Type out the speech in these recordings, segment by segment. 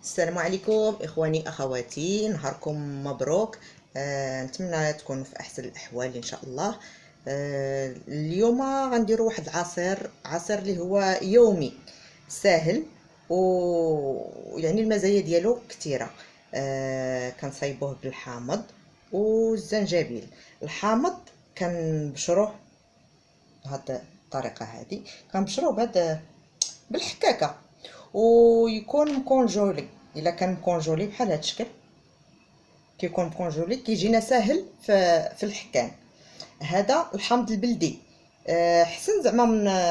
السلام عليكم اخواني اخواتي، نهاركم مبروك. نتمنى تكونوا في احسن الاحوال ان شاء الله. اليوم غنديروا واحد عصير اللي هو يومي ساهل، ويعني المزايا ديالو كثيره. كنصايبوه بالحامض والزنجبيل. الحامض كنبشروه بهاد الطريقه هذه، كنبشروه بالحكاكه، ويكون مكونجولي. الا كان مكونجولي بحال هاد الشكل، كيكون مكونجولي كيجينا ساهل في الحكان. هذا الحامض البلدي. حسن زعما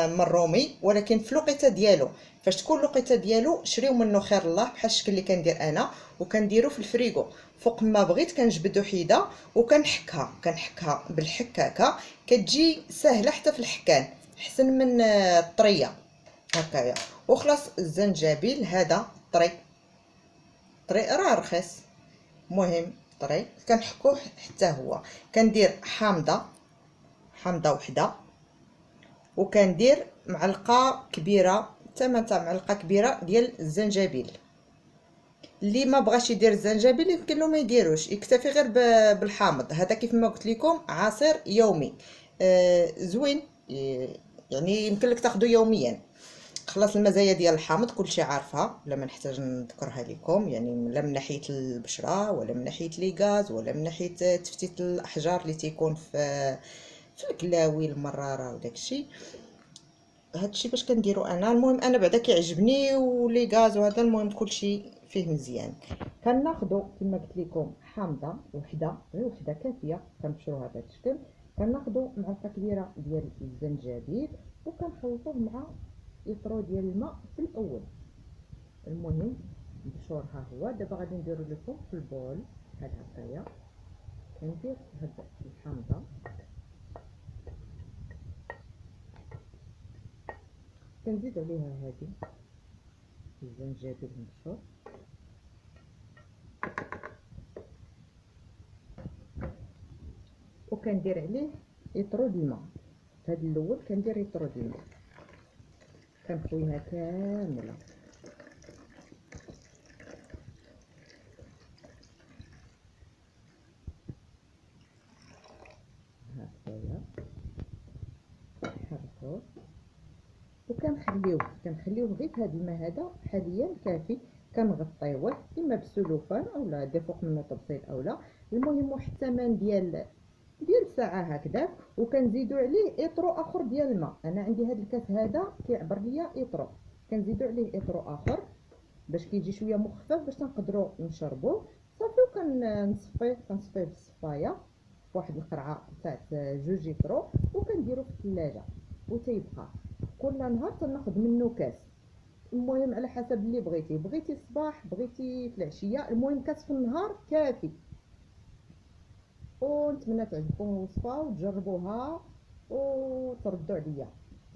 من الرومي، ولكن في الوقيته ديالو، فاش تكون الوقيته ديالو شريو منه خير الله، بحال الشكل اللي كندير انا، وكنديرو في الفريغو. فوق ما بغيت كنجبدو حيده وكنحكها بالحكاكه، كتجي ساهله حتى في الحكان، احسن من الطريه هكايا. وخلاص الزنجبيل هذا طري راه رخيص، مهم طري كنحكوه حتى هو. كندير حامضه وحده، وكندير معلقه كبيره، تمن تاع معلقه كبيره ديال الزنجبيل. اللي ما بغاش يدير الزنجبيل يمكن له ما يديروش، يكتفي غير بالحامض هذا. كيف ما قلت لكم عصير يومي زوين، يعني يمكن لك تاخذه يوميا. خلاص المزايا ديال الحامض كلشي عارفها، لا ما نحتاج نذكرها لكم، يعني لا من ناحيه البشره، ولا من ناحيه لي غاز، ولا من ناحيه تفتيت الاحجار اللي تيكون في الكلاوي المراره وداكشي. هادشي باش كنديرو انا. المهم انا بعدا كيعجبني ولي غاز وهذا، المهم كلشي فيه مزيان. كناخدو كما قلت لكم حامضه وحده، غير وحده كافيه، كنبشروها بهذا الشكل. كناخدو معلقه كبيره ديال الزنجبيل، وكنخلطوه مع لترو ديال الماء في الاول. المهم البشور ها هو. دابا غادي نديرو لكم في البول بحال هكايا. كندير هاد الحامضه، كنزيد عليها هادي الزنجبيل المبشور، وكندير عليه يطرو د الماء. في هاد الاول كندير يطرو د الماء، كنخويها كامله. هكايا نحركوه، وكنخليوه غير في هاد الماء هذا حاليا كافي. كنغطيوه اما بالسلوفان اولا دير فوق منه طبسيل اولا. المهم واحد 8 ديال ساعه هكذا، وكنزيدو عليه اطرو اخر ديال الماء. انا عندي هذا الكاس هذا كيعبر ليا اطرو، كنزيدو عليه اطرو اخر باش كيجي شويه مخفف باش نقدروا نشربوه. صافي وكنصفيه في الصفايه في واحد القرعه تاع 2 لتر، وكنديرو في الثلاجه وتيبقى كل نهار تناخذ منه كاس. المهم على حسب اللي بغيتي الصباح، بغيتي في العشيه، المهم كاس في النهار كافي. ونتمنى تعجبكم الوصفه وتجربوها وتردوا عليا.